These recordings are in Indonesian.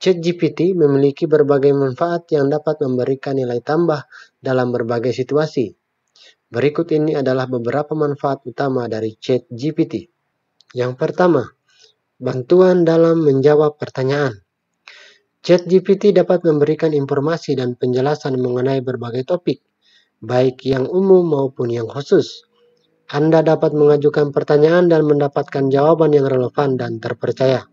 ChatGPT memiliki berbagai manfaat yang dapat memberikan nilai tambah dalam berbagai situasi. Berikut ini adalah beberapa manfaat utama dari ChatGPT. Yang pertama, bantuan dalam menjawab pertanyaan. ChatGPT dapat memberikan informasi dan penjelasan mengenai berbagai topik, baik yang umum maupun yang khusus. Anda dapat mengajukan pertanyaan dan mendapatkan jawaban yang relevan dan terpercaya.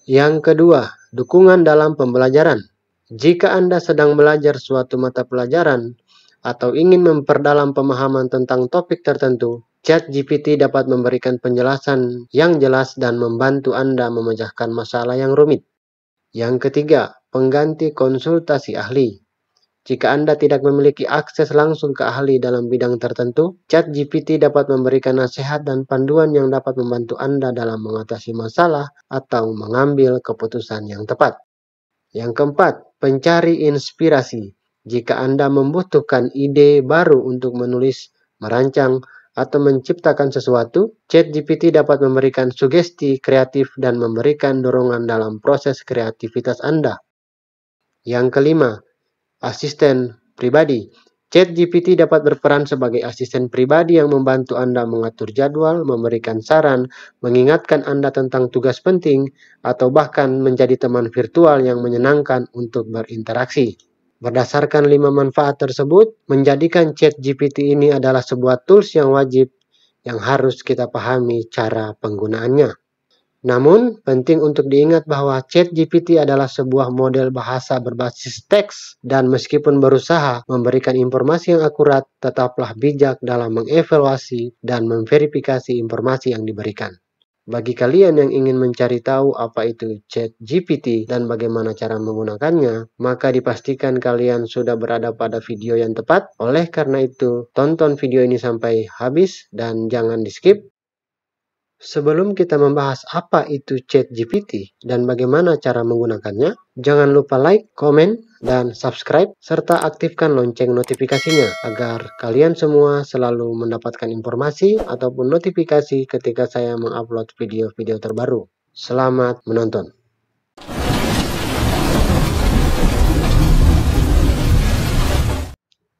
Yang kedua, dukungan dalam pembelajaran. Jika Anda sedang belajar suatu mata pelajaran atau ingin memperdalam pemahaman tentang topik tertentu, ChatGPT dapat memberikan penjelasan yang jelas dan membantu Anda memecahkan masalah yang rumit. Yang ketiga, pengganti konsultasi ahli. Jika Anda tidak memiliki akses langsung ke ahli dalam bidang tertentu, ChatGPT dapat memberikan nasihat dan panduan yang dapat membantu Anda dalam mengatasi masalah atau mengambil keputusan yang tepat. Yang keempat, pencari inspirasi. Jika Anda membutuhkan ide baru untuk menulis, merancang, atau menciptakan sesuatu, ChatGPT dapat memberikan sugesti kreatif dan memberikan dorongan dalam proses kreativitas Anda. Yang kelima, asisten pribadi. ChatGPT dapat berperan sebagai asisten pribadi yang membantu Anda mengatur jadwal, memberikan saran, mengingatkan Anda tentang tugas penting, atau bahkan menjadi teman virtual yang menyenangkan untuk berinteraksi. Berdasarkan 5 manfaat tersebut, menjadikan ChatGPT ini adalah sebuah tools yang wajib yang harus kita pahami cara penggunaannya. Namun, penting untuk diingat bahwa ChatGPT adalah sebuah model bahasa berbasis teks dan meskipun berusaha memberikan informasi yang akurat, tetaplah bijak dalam mengevaluasi dan memverifikasi informasi yang diberikan. Bagi kalian yang ingin mencari tahu apa itu ChatGPT dan bagaimana cara menggunakannya, maka dipastikan kalian sudah berada pada video yang tepat. Oleh karena itu, tonton video ini sampai habis dan jangan di-skip. Sebelum kita membahas apa itu ChatGPT dan bagaimana cara menggunakannya, jangan lupa like, komen, dan subscribe, serta aktifkan lonceng notifikasinya agar kalian semua selalu mendapatkan informasi ataupun notifikasi ketika saya mengupload video-video terbaru. Selamat menonton!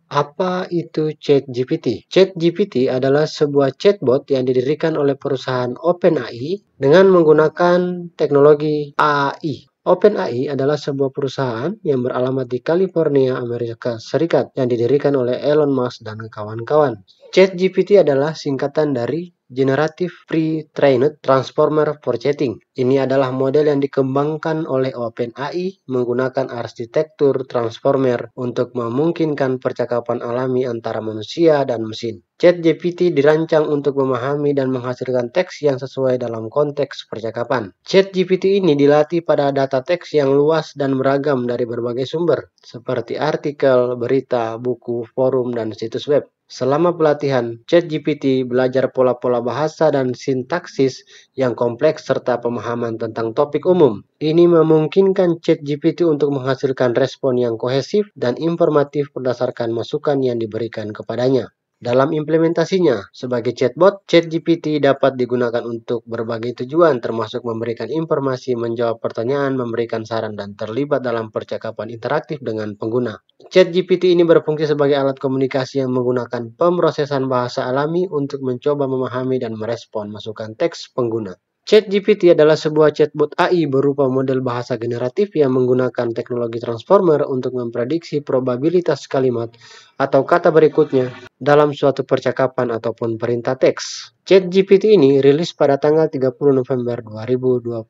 Apa itu ChatGPT? ChatGPT adalah sebuah chatbot yang didirikan oleh perusahaan OpenAI dengan menggunakan teknologi AI. OpenAI adalah sebuah perusahaan yang beralamat di California, Amerika Serikat, yang didirikan oleh Elon Musk dan kawan-kawan. ChatGPT adalah singkatan dari Generative Pre-trained Transformer for Chatting. Ini adalah model yang dikembangkan oleh OpenAI menggunakan arsitektur transformer untuk memungkinkan percakapan alami antara manusia dan mesin. ChatGPT dirancang untuk memahami dan menghasilkan teks yang sesuai dalam konteks percakapan. ChatGPT ini dilatih pada data teks yang luas dan beragam dari berbagai sumber, seperti artikel, berita, buku, forum, dan situs web. Selama pelatihan, ChatGPT belajar pola-pola bahasa dan sintaksis yang kompleks serta pemahaman tentang topik umum. Ini memungkinkan ChatGPT untuk menghasilkan respon yang kohesif dan informatif berdasarkan masukan yang diberikan kepadanya. Dalam implementasinya, sebagai chatbot, ChatGPT dapat digunakan untuk berbagai tujuan termasuk memberikan informasi, menjawab pertanyaan, memberikan saran, dan terlibat dalam percakapan interaktif dengan pengguna. ChatGPT ini berfungsi sebagai alat komunikasi yang menggunakan pemrosesan bahasa alami untuk mencoba memahami dan merespon masukan teks pengguna. ChatGPT adalah sebuah chatbot AI berupa model bahasa generatif yang menggunakan teknologi transformer untuk memprediksi probabilitas kalimat atau kata berikutnya dalam suatu percakapan ataupun perintah teks. ChatGPT ini rilis pada tanggal 30 November 2022.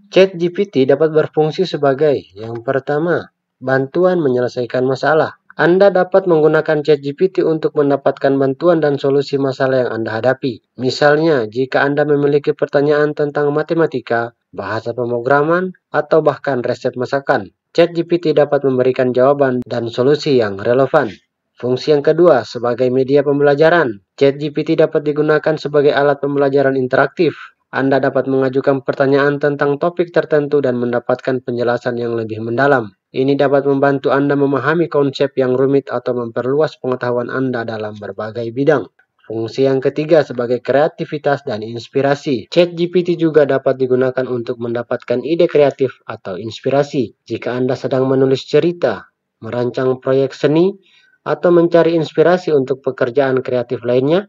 ChatGPT dapat berfungsi sebagai yang pertama, bantuan menyelesaikan masalah. Anda dapat menggunakan ChatGPT untuk mendapatkan bantuan dan solusi masalah yang Anda hadapi. Misalnya, jika Anda memiliki pertanyaan tentang matematika, bahasa pemrograman, atau bahkan resep masakan, ChatGPT dapat memberikan jawaban dan solusi yang relevan. Fungsi yang kedua, sebagai media pembelajaran. ChatGPT dapat digunakan sebagai alat pembelajaran interaktif. Anda dapat mengajukan pertanyaan tentang topik tertentu dan mendapatkan penjelasan yang lebih mendalam. Ini dapat membantu Anda memahami konsep yang rumit atau memperluas pengetahuan Anda dalam berbagai bidang. Fungsi yang ketiga sebagai kreativitas dan inspirasi. ChatGPT juga dapat digunakan untuk mendapatkan ide kreatif atau inspirasi. Jika Anda sedang menulis cerita, merancang proyek seni, atau mencari inspirasi untuk pekerjaan kreatif lainnya,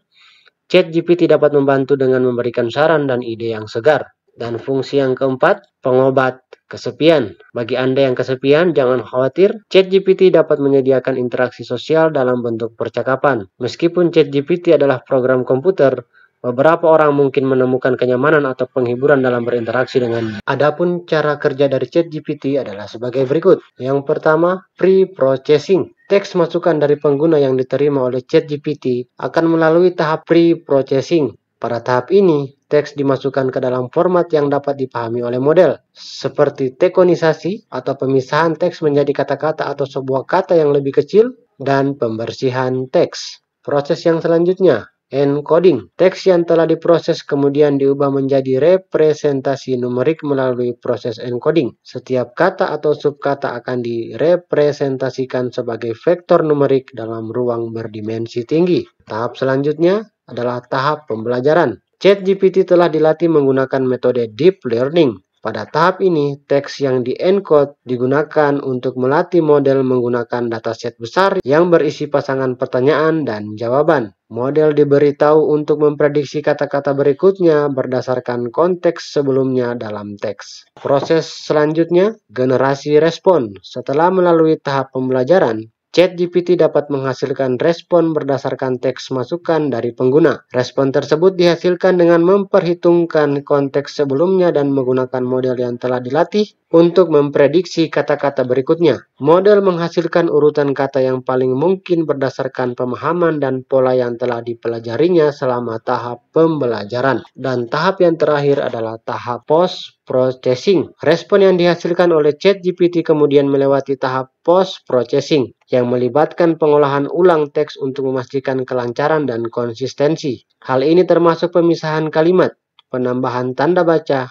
ChatGPT dapat membantu dengan memberikan saran dan ide yang segar. Dan fungsi yang keempat, pengobat kesepian. Bagi Anda yang kesepian, jangan khawatir. ChatGPT dapat menyediakan interaksi sosial dalam bentuk percakapan. Meskipun ChatGPT adalah program komputer, beberapa orang mungkin menemukan kenyamanan atau penghiburan dalam berinteraksi dengannya. Adapun cara kerja dari ChatGPT adalah sebagai berikut. Yang pertama, pre-processing. Teks masukan dari pengguna yang diterima oleh ChatGPT akan melalui tahap pre-processing. Pada tahap ini, teks dimasukkan ke dalam format yang dapat dipahami oleh model, seperti tekonisasi atau pemisahan teks menjadi kata-kata atau sebuah kata yang lebih kecil, dan pembersihan teks. Proses yang selanjutnya, encoding. Teks yang telah diproses kemudian diubah menjadi representasi numerik melalui proses encoding. Setiap kata atau subkata akan direpresentasikan sebagai vektor numerik dalam ruang berdimensi tinggi. Tahap selanjutnya adalah tahap pembelajaran. ChatGPT telah dilatih menggunakan metode deep learning. Pada tahap ini, teks yang di-encode digunakan untuk melatih model menggunakan dataset besar yang berisi pasangan pertanyaan dan jawaban. Model diberitahu untuk memprediksi kata-kata berikutnya berdasarkan konteks sebelumnya dalam teks. Proses selanjutnya, generasi respon. Setelah melalui tahap pembelajaran, ChatGPT dapat menghasilkan respon berdasarkan teks masukan dari pengguna. Respon tersebut dihasilkan dengan memperhitungkan konteks sebelumnya dan menggunakan model yang telah dilatih untuk memprediksi kata-kata berikutnya. Model menghasilkan urutan kata yang paling mungkin berdasarkan pemahaman dan pola yang telah dipelajarinya selama tahap pembelajaran. Dan tahap yang terakhir adalah tahap post-processing. Respon yang dihasilkan oleh ChatGPT kemudian melewati tahap post-processing yang melibatkan pengolahan ulang teks untuk memastikan kelancaran dan konsistensi. Hal ini termasuk pemisahan kalimat, penambahan tanda baca,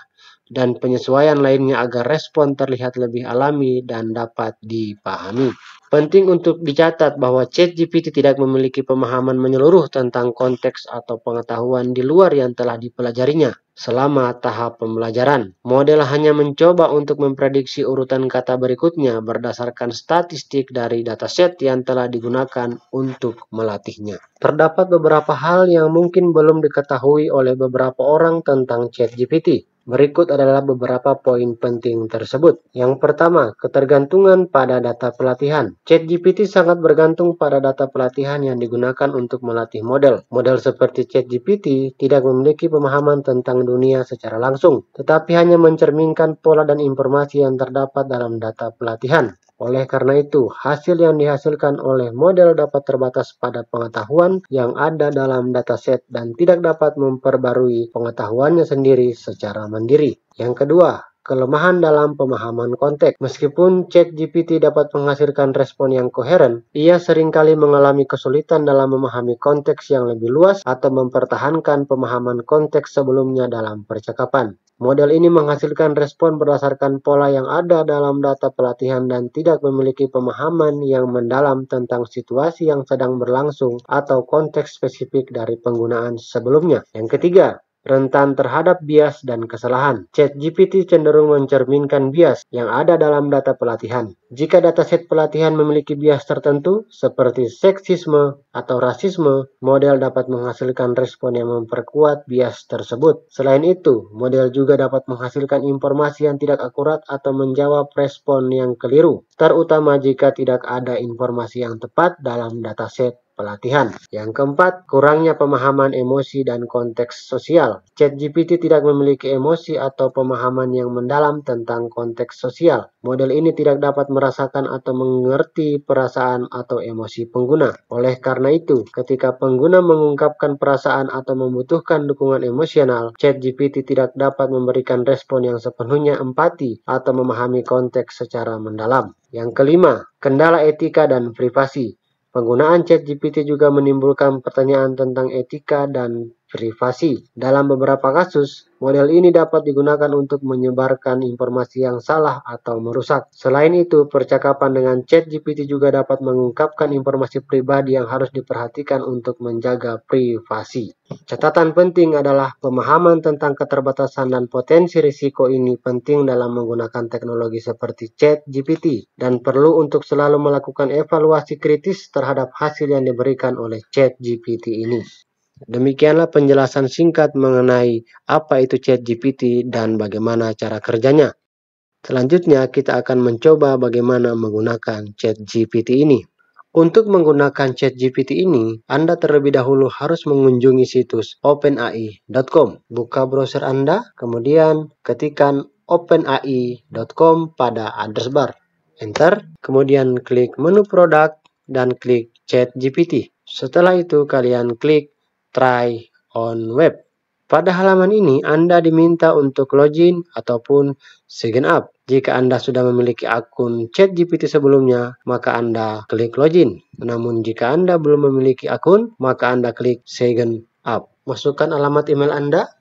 dan penyesuaian lainnya agar respon terlihat lebih alami dan dapat dipahami. Penting untuk dicatat bahwa ChatGPT tidak memiliki pemahaman menyeluruh tentang konteks atau pengetahuan di luar yang telah dipelajarinya. Selama tahap pembelajaran, model hanya mencoba untuk memprediksi urutan kata berikutnya berdasarkan statistik dari dataset yang telah digunakan untuk melatihnya. Terdapat beberapa hal yang mungkin belum diketahui oleh beberapa orang tentang ChatGPT. Berikut adalah beberapa poin penting tersebut. Yang pertama, ketergantungan pada data pelatihan. ChatGPT sangat bergantung pada data pelatihan yang digunakan untuk melatih model. Model seperti ChatGPT tidak memiliki pemahaman tentang dunia secara langsung, tetapi hanya mencerminkan pola dan informasi yang terdapat dalam data pelatihan. Oleh karena itu, hasil yang dihasilkan oleh model dapat terbatas pada pengetahuan yang ada dalam dataset dan tidak dapat memperbarui pengetahuannya sendiri secara mandiri. Yang kedua, kelemahan dalam pemahaman konteks. Meskipun ChatGPT dapat menghasilkan respon yang koheren, ia seringkali mengalami kesulitan dalam memahami konteks yang lebih luas atau mempertahankan pemahaman konteks sebelumnya dalam percakapan. Model ini menghasilkan respon berdasarkan pola yang ada dalam data pelatihan dan tidak memiliki pemahaman yang mendalam tentang situasi yang sedang berlangsung atau konteks spesifik dari penggunaan sebelumnya. Yang ketiga, rentan terhadap bias dan kesalahan. ChatGPT cenderung mencerminkan bias yang ada dalam data pelatihan. Jika dataset pelatihan memiliki bias tertentu, seperti seksisme atau rasisme, model dapat menghasilkan respon yang memperkuat bias tersebut. Selain itu, model juga dapat menghasilkan informasi yang tidak akurat atau menjawab respon yang keliru, terutama jika tidak ada informasi yang tepat dalam dataset pelatihan. Yang keempat, kurangnya pemahaman emosi dan konteks sosial. ChatGPT tidak memiliki emosi atau pemahaman yang mendalam tentang konteks sosial. Model ini tidak dapat merasakan atau mengerti perasaan atau emosi pengguna. Oleh karena itu, ketika pengguna mengungkapkan perasaan atau membutuhkan dukungan emosional, ChatGPT tidak dapat memberikan respon yang sepenuhnya empati atau memahami konteks secara mendalam. Yang kelima, kendala etika dan privasi. Penggunaan ChatGPT juga menimbulkan pertanyaan tentang etika dan privasi. Dalam beberapa kasus, model ini dapat digunakan untuk menyebarkan informasi yang salah atau merusak. Selain itu, percakapan dengan ChatGPT juga dapat mengungkapkan informasi pribadi yang harus diperhatikan untuk menjaga privasi. Catatan penting adalah pemahaman tentang keterbatasan dan potensi risiko ini penting dalam menggunakan teknologi seperti ChatGPT dan perlu untuk selalu melakukan evaluasi kritis terhadap hasil yang diberikan oleh ChatGPT ini. Demikianlah penjelasan singkat mengenai apa itu ChatGPT dan bagaimana cara kerjanya. Selanjutnya kita akan mencoba bagaimana menggunakan ChatGPT ini. Untuk menggunakan ChatGPT ini, Anda terlebih dahulu harus mengunjungi situs openai.com. Buka browser Anda, kemudian ketikkan openai.com pada address bar. Enter, kemudian klik menu produk dan klik ChatGPT. Setelah itu kalian klik Try on Web. Pada halaman ini, Anda diminta untuk login ataupun sign up. Jika Anda sudah memiliki akun ChatGPT sebelumnya, maka Anda klik login. Namun jika Anda belum memiliki akun, maka Anda klik sign up. Masukkan alamat email Anda.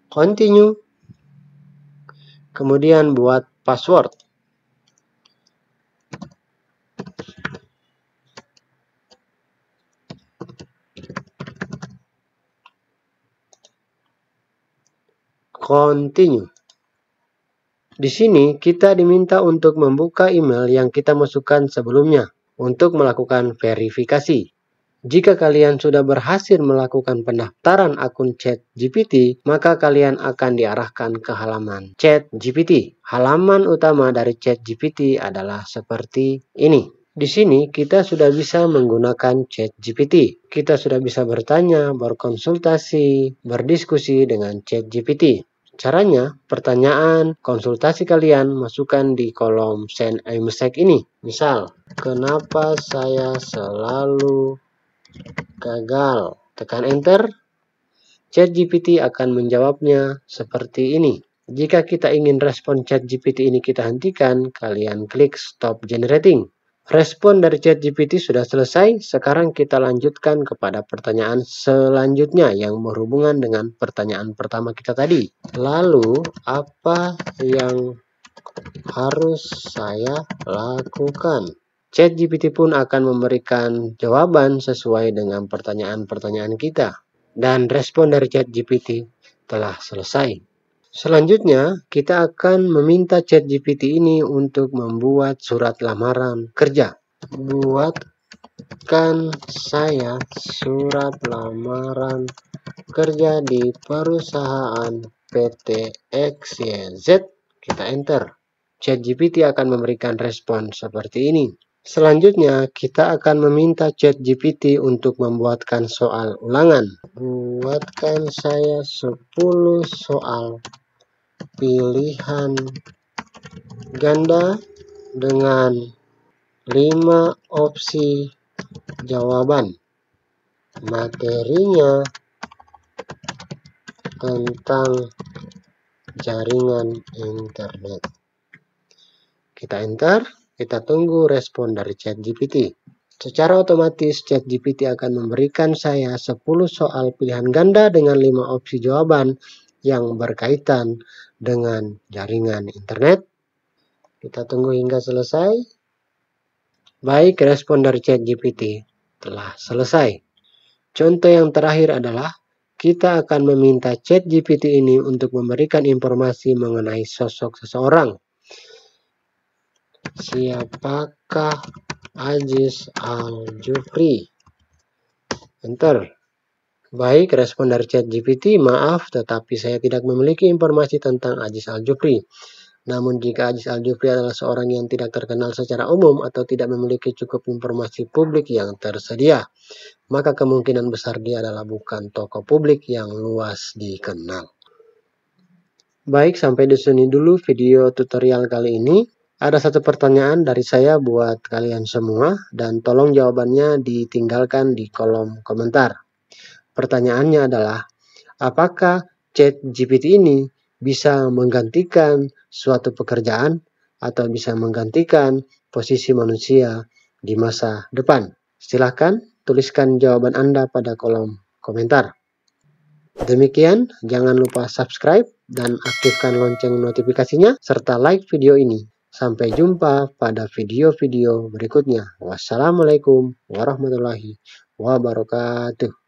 Continue. Kemudian buat password. Continue. Di sini kita diminta untuk membuka email yang kita masukkan sebelumnya untuk melakukan verifikasi. Jika kalian sudah berhasil melakukan pendaftaran akun ChatGPT, maka kalian akan diarahkan ke halaman ChatGPT. Halaman utama dari ChatGPT adalah seperti ini. Di sini kita sudah bisa menggunakan ChatGPT. Kita sudah bisa bertanya, berkonsultasi, berdiskusi dengan ChatGPT. Caranya, pertanyaan konsultasi kalian masukkan di kolom send a message ini. Misal, kenapa saya selalu gagal? Tekan enter. ChatGPT akan menjawabnya seperti ini. Jika kita ingin respon ChatGPT ini kita hentikan, kalian klik stop generating. Respon dari ChatGPT sudah selesai. Sekarang kita lanjutkan kepada pertanyaan selanjutnya yang berhubungan dengan pertanyaan pertama kita tadi. Lalu, apa yang harus saya lakukan? ChatGPT pun akan memberikan jawaban sesuai dengan pertanyaan-pertanyaan kita. Dan respon dari ChatGPT telah selesai. Selanjutnya, kita akan meminta ChatGPT ini untuk membuat surat lamaran kerja. Buatkan saya surat lamaran kerja di perusahaan PT XYZ. Kita enter. ChatGPT akan memberikan respon seperti ini. Selanjutnya, kita akan meminta ChatGPT untuk membuatkan soal ulangan. Buatkan saya 10 soal pilihan ganda dengan 5 opsi jawaban. Materinya tentang jaringan internet. Kita enter, kita tunggu respon dari ChatGPT. Secara otomatis ChatGPT akan memberikan saya 10 soal pilihan ganda dengan 5 opsi jawaban yang berkaitan dengan jaringan internet. Kita tunggu hingga selesai. Baik, respon dari ChatGPT telah selesai. Contoh yang terakhir adalah kita akan meminta ChatGPT ini untuk memberikan informasi mengenai sosok seseorang. Siapakah Aziz Al-Jufri? Enter. Baik, respon dari ChatGPT, maaf, tetapi saya tidak memiliki informasi tentang Aziz Al-Jufri. Namun jika Aziz Al-Jufri adalah seorang yang tidak terkenal secara umum atau tidak memiliki cukup informasi publik yang tersedia, maka kemungkinan besar dia adalah bukan tokoh publik yang luas dikenal. Baik, sampai di sini dulu video tutorial kali ini. Ada satu pertanyaan dari saya buat kalian semua dan tolong jawabannya ditinggalkan di kolom komentar. Pertanyaannya adalah, apakah ChatGPT ini bisa menggantikan suatu pekerjaan atau bisa menggantikan posisi manusia di masa depan? Silahkan tuliskan jawaban Anda pada kolom komentar. Demikian, jangan lupa subscribe dan aktifkan lonceng notifikasinya, serta like video ini. Sampai jumpa pada video-video berikutnya. Wassalamualaikum warahmatullahi wabarakatuh.